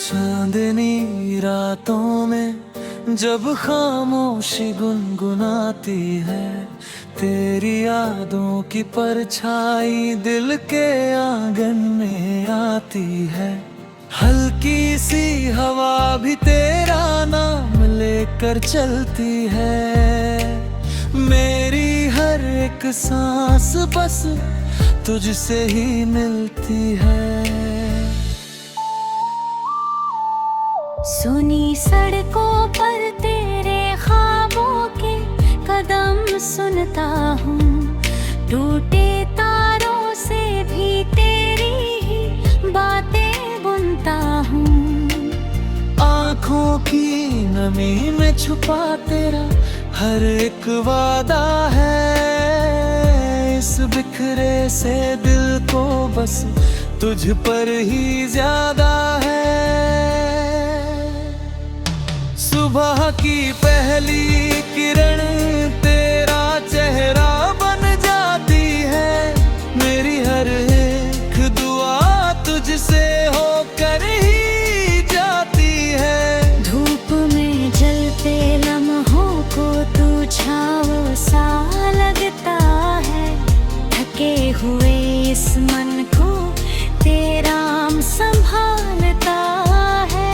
चांदनी रातों में जब खामोशी गुनगुनाती है, तेरी यादों की परछाई दिल के आंगन में आती है। हल्की सी हवा भी तेरा नाम लेकर चलती है। मेरी हर एक सांस बस तुझसे ही मिलती है। सुनी सड़कों पर तेरे ख्वाबों के कदम सुनता हूँ, टूटे तारों से भी तेरी ही बातें बुनता हूँ। आँखों की नमी में छुपा तेरा हर एक वादा है। इस बिखरे से दिल को बस तुझ पर ही ज्यादा है। सुबह की पहली किरण तेरा चेहरा बन जाती है। मेरी हर एक दुआ तुझसे होकर ही जाती है। धूप में जलते लम्हों को तू छाँव सा लगता है। थके हुए इस मन को तेरा संभालता है।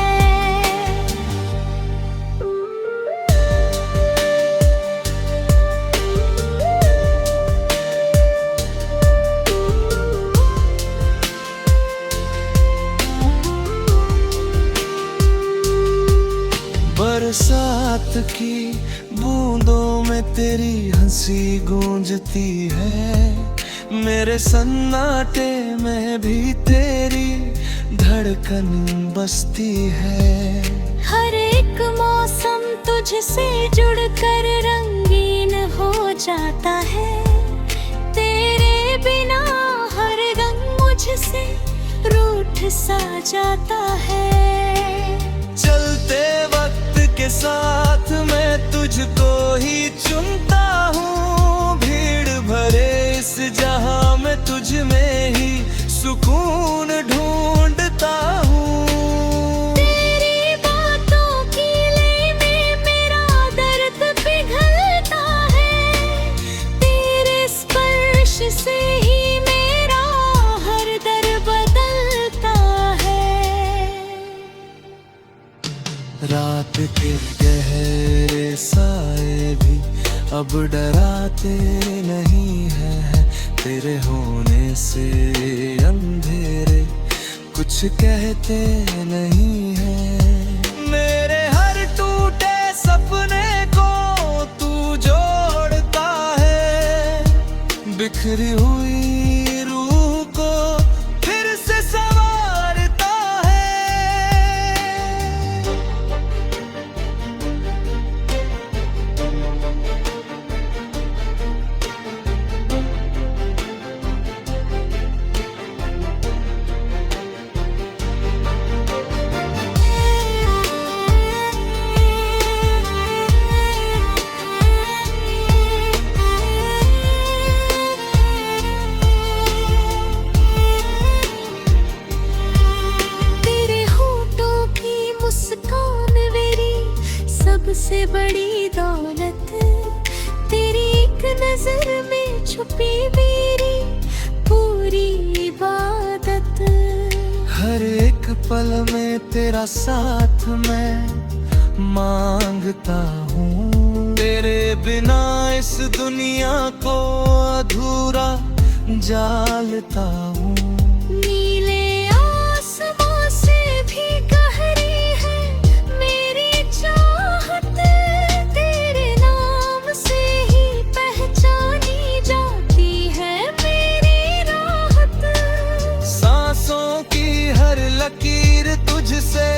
बरसात की बूंदों में तेरी हंसी गूंजती है। मेरे सन्नाटे में भी तेरी धड़कन बसती है। हर एक मौसम तुझसे जुड़कर रंगीन हो जाता है। तेरे बिना हर रंग मुझसे रूठ सा जाता है। चलते वक्त के साथ मैं तुझको ही चुनता हूँ। भीड़ भरे इस जहां में तुझ में ही सुकून ढूंढता हूँ। तेरी बातों की लय में मेरा दर्द पिघलता है। तेरे स्पर्श से ही मेरा हर दर्द बदलता है। रात के गहरे साए भी अब डराते नहीं है। तेरे होने से अंधेरे कुछ कहते नहीं है। मेरे हर टूटे सपने को तू जोड़ता है। बिखरी हुई रूह को फिर से संवारता है। सबसे बड़ी दौलत तेरी एक नजर में छुपी मेरी पूरी इबादत। हर एक पल में तेरा साथ मैं मांगता हूँ। तेरे बिना इस दुनिया को अधूरा जालता हूँ। नीले आसमां से भी गहरी है मेरी चाहत। तेरे नाम से ही पहचानी जाती है मेरी राहत। सांसों की हर लकीर तुझसे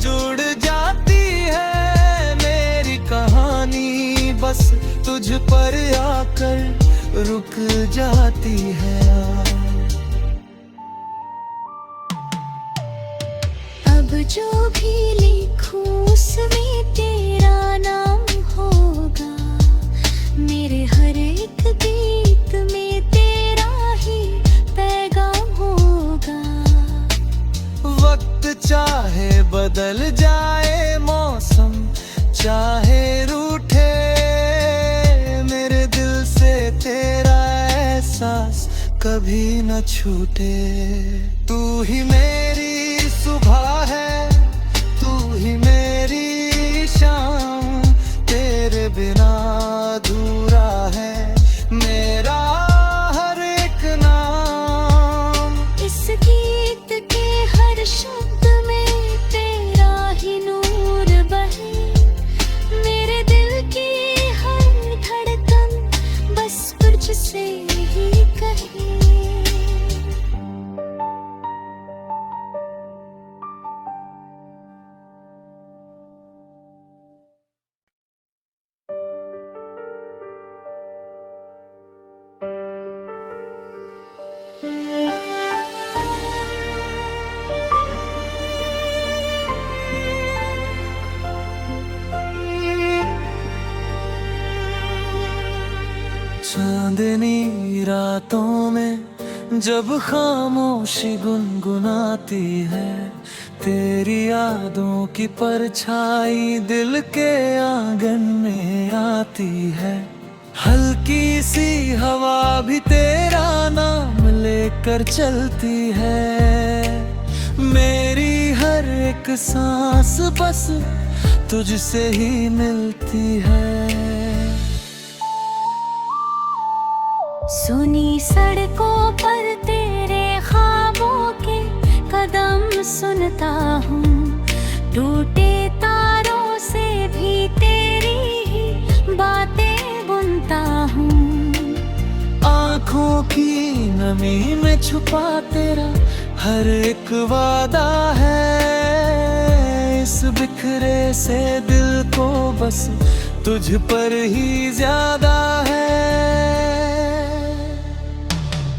जुड़ जाती है। मेरी कहानी बस तुझ पर आकर रुक जाती है। अब जो भी लिखूं उसमें तेरा नाम होगा। मेरे हर एक गीत में तेरा ही पैगाम होगा। वक्त चाहे बदल जाए मौसम, चाहे रूठे, मेरे दिल से तेरा एहसास कभी न छूटे। तू ही मेरी सुबह है, तू ही मेरी शाम, तेरे बिना अधूरा है मेरा हर एक नाम। इस गीत के हर शब्द में तेरा ही नूर बहे, मेरे दिल की हर धड़कन बस तुझसे ही कहे। चांदनी रातों में जब खामोशी गुनगुनाती है, तेरी यादों की परछाई दिल के आंगन में आती है। हल्की सी हवा भी तेरा नाम लेकर चलती है, मेरी हर एक सांस बस तुझसे ही मिलती है। सुनी सड़कों पर तेरे ख्वाबों के कदम सुनता हूँ, टूटे तारों से भी तेरी ही बातें बुनता हूँ। आँखों की नमी में छुपा तेरा हर एक वादा है, इस बिखरे से दिल को बस तुझ पर ही ज्यादा है।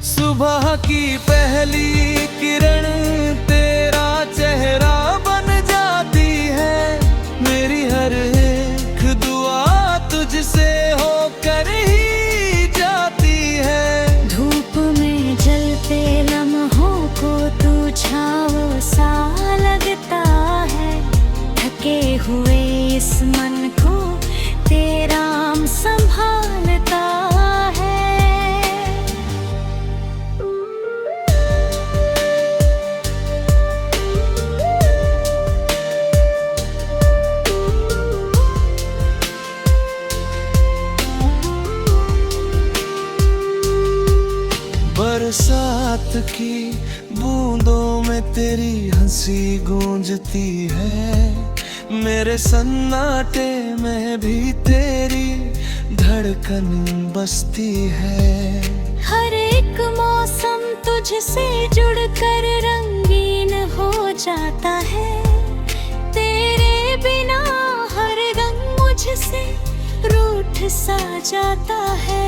सुबह की पहली किरण तेरा चेहरा बन जाती है, मेरी हर एक दुआ तुझसे होकर ही जाती है। धूप में जलते लम्हों को तू छाँव सा लगता है, थके हुए इस मन को तेरा संभालता है। बरसात की बूंदों में तेरी हंसी गूंजती है, मेरे सन्नाटे में भी तेरी धड़कन बसती है। हर एक मौसम तुझसे जुड़कर रंगीन हो जाता है, तेरे बिना हर रंग मुझसे रूठ सा जाता है।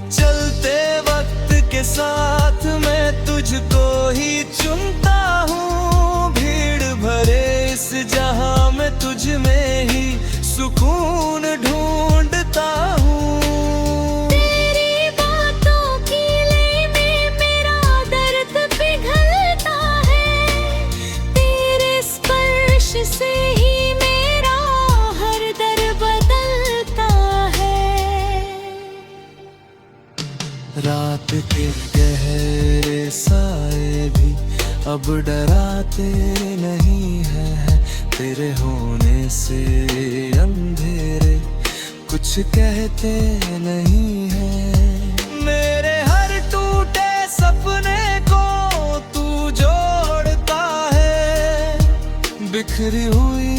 चलते वक्त के साथ मैं तुझको ही चुनता हूँ, भीड़ भरे इस जहां में तुझ में ही सुकून ढूंढता हूँ। तेरी बातों की लय में मेरा दर्द पिघलता है, तेरे स्पर्श से ही मेरा हर दर्द बदलता है। रात के गहरे साए भी अब डराते नहीं है, तेरे होने से अंधेरे कुछ कहते नहीं है। मेरे हर टूटे सपने को तू जोड़ता है, बिखरी हुई